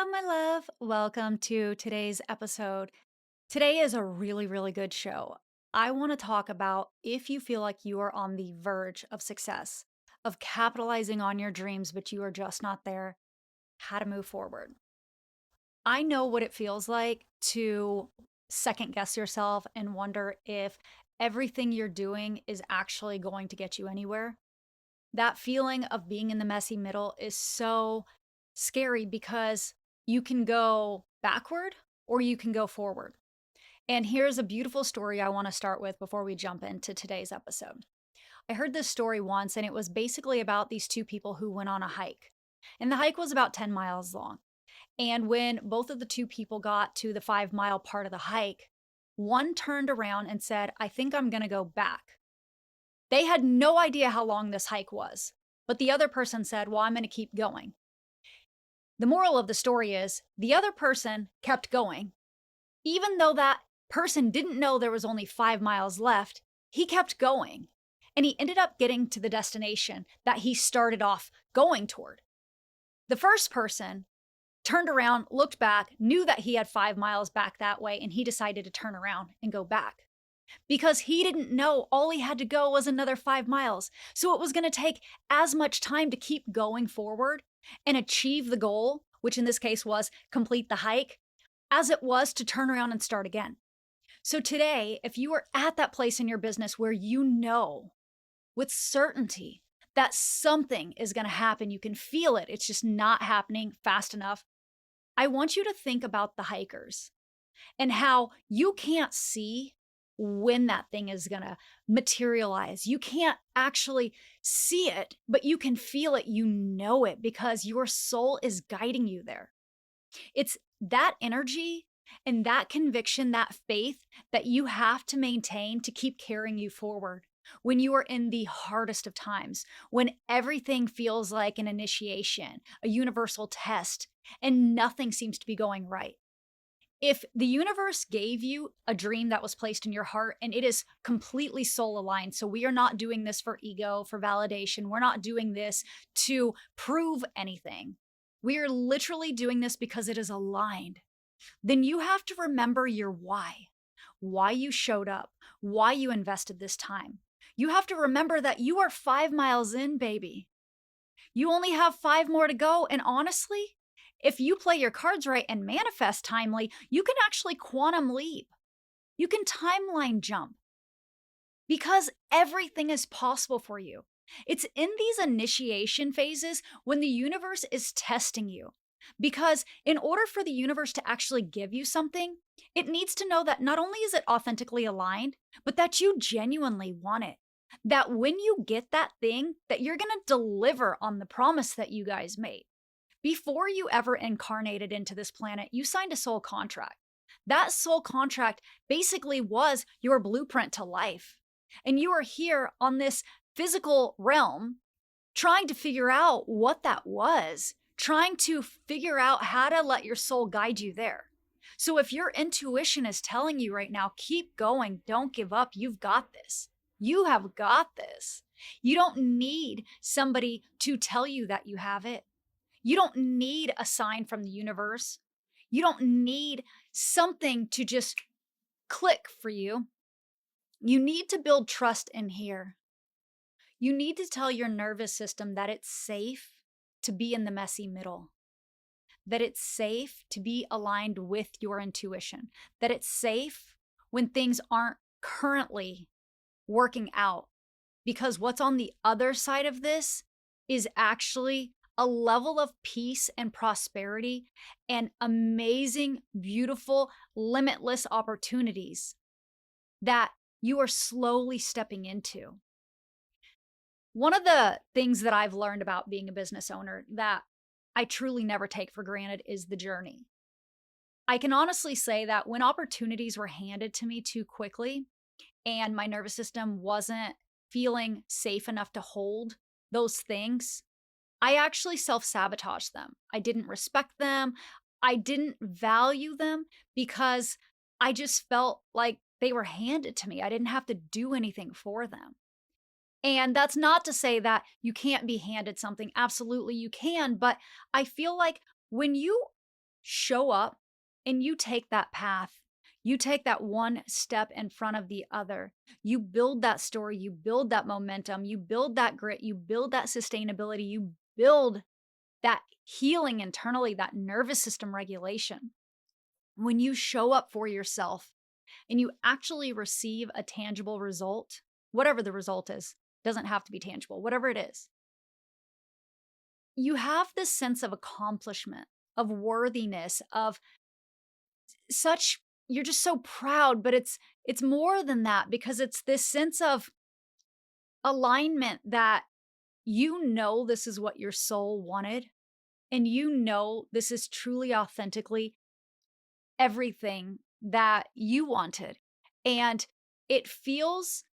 Hello, my love. Welcome to today's episode. Today is a really, really good show. I want to talk about if you feel like you are on the verge of success, of capitalizing on your dreams, but you are just not there, how to move forward. I know what it feels like to second guess yourself and wonder if everything you're doing is actually going to get you anywhere. That feeling of being in the messy middle is so scary because you can go backward or you can go forward. And here's a beautiful story I want to start with before we jump into today's episode. I heard this story once, and it was basically about these two people who went on a hike. And the hike was about 10 miles long. And when both of the two people got to the 5 mile part of the hike, one turned around and said, I think I'm going to go back. They had no idea how long this hike was, but the other person said, well, I'm going to keep going. The moral of the story is the other person kept going. Even though that person didn't know there was only 5 miles left, he kept going. And he ended up getting to the destination that he started off going toward. The first person turned around, looked back, knew that he had 5 miles back that way, and he decided to turn around and go back. Because he didn't know all he had to go was another 5 miles. So it was going to take as much time to keep going forward and achieve the goal, which in this case was complete the hike, as it was to turn around and start again. So today, if you are at that place in your business where you know with certainty that something is going to happen, you can feel it, it's just not happening fast enough, I want you to think about the hikers and how you can't see when that thing is going to materialize. You can't actually see it, but you can feel it. You know it because your soul is guiding you there. It's that energy and that conviction, that faith that you have to maintain to keep carrying you forward when you are in the hardest of times, when everything feels like an initiation, a universal test, and nothing seems to be going right. If the universe gave you a dream that was placed in your heart and it is completely soul aligned, so we are not doing this for ego, for validation, we're not doing this to prove anything. We are literally doing this because it is aligned. Then you have to remember your why you showed up, why you invested this time. You have to remember that you are 5 miles in, baby. You only have 5 more to go. And honestly, if you play your cards right and manifest timely, you can actually quantum leap. You can timeline jump because everything is possible for you. It's in these initiation phases when the universe is testing you. Because in order for the universe to actually give you something, it needs to know that not only is it authentically aligned, but that you genuinely want it. That when you get that thing, that you're going to deliver on the promise that you guys made. Before you ever incarnated into this planet, you signed a soul contract. That soul contract basically was your blueprint to life. And you are here on this physical realm trying to figure out what that was, trying to figure out how to let your soul guide you there. So if your intuition is telling you right now, keep going, don't give up, you've got this. You have got this. You don't need somebody to tell you that you have it. You don't need a sign from the universe. You don't need something to just click for you. You need to build trust in here. You need to tell your nervous system that it's safe to be in the messy middle, that it's safe to be aligned with your intuition, that it's safe when things aren't currently working out, because what's on the other side of this is actually a level of peace and prosperity and amazing, beautiful, limitless opportunities that you are slowly stepping into. One of the things that I've learned about being a business owner that I truly never take for granted is the journey. I can honestly say that when opportunities were handed to me too quickly and my nervous system wasn't feeling safe enough to hold those things, I actually self-sabotaged them. I didn't respect them. I didn't value them because I just felt like they were handed to me. I didn't have to do anything for them. And that's not to say that you can't be handed something. Absolutely, you can. But I feel like when you show up and you take that path. You take that one step in front of the other. You build that story, you build that momentum, you build that grit, you build that sustainability, you build that healing internally, that nervous system regulation. When you show up for yourself and you actually receive a tangible result, whatever the result is, doesn't have to be tangible, whatever it is, you have this sense of accomplishment, of worthiness, of such you're just so proud, but it's more than that because it's this sense of alignment that you know this is what your soul wanted and you know this is truly authentically everything that you wanted. And it feels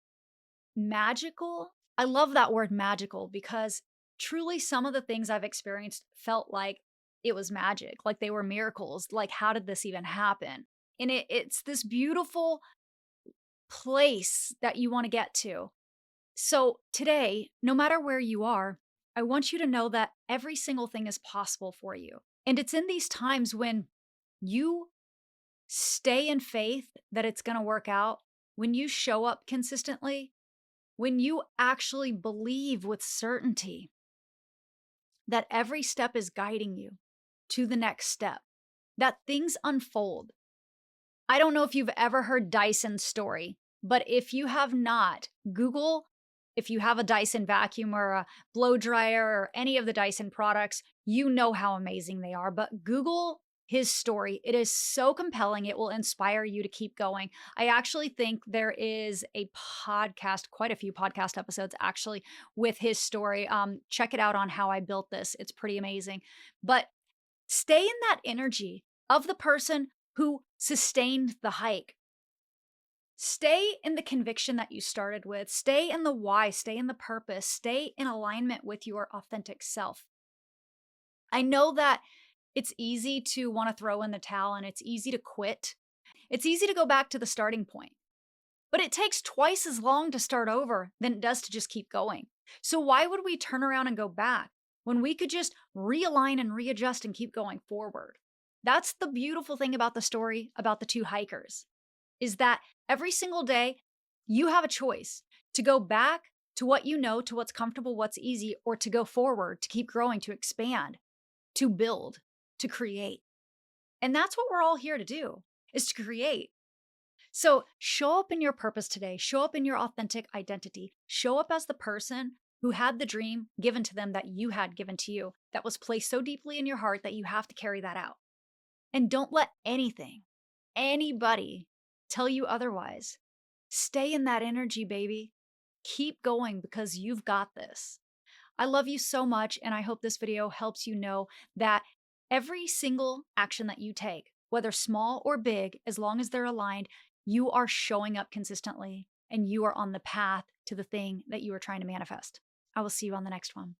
magical. I love that word magical because truly some of the things I've experienced felt like it was magic, like they were miracles. Like, how did this even happen? And it's this beautiful place that you want to get to. So, today, no matter where you are, I want you to know that every single thing is possible for you. And it's in these times when you stay in faith that it's going to work out, when you show up consistently, when you actually believe with certainty that every step is guiding you to the next step, that things unfold. I don't know if you've ever heard Dyson's story, but if you have not, Google if you have a Dyson vacuum or a blow dryer or any of the Dyson products, you know how amazing they are. But Google his story. It is so compelling. It will inspire you to keep going. I actually think there is a podcast, quite a few podcast episodes actually, with his story. Check it out on How I Built This. It's pretty amazing. But stay in that energy of the person who sustained the hike. Stay in the conviction that you started with. Stay in the why. Stay in the purpose. Stay in alignment with your authentic self. I know that it's easy to want to throw in the towel and it's easy to quit. It's easy to go back to the starting point, but it takes twice as long to start over than it does to just keep going. So why would we turn around and go back when we could just realign and readjust and keep going forward? That's the beautiful thing about the story about the two hikers, is that every single day you have a choice to go back to what you know, to what's comfortable, what's easy, or to go forward, to keep growing, to expand, to build, to create. And that's what we're all here to do, is to create. So show up in your purpose today. Show up in your authentic identity. Show up as the person who had the dream given to them that you had given to you, that was placed so deeply in your heart that you have to carry that out. And don't let anything, anybody tell you otherwise. Stay in that energy, baby. Keep going because you've got this. I love you so much, and I hope this video helps you know that every single action that you take, whether small or big, as long as they're aligned, you are showing up consistently and you are on the path to the thing that you are trying to manifest. I will see you on the next one.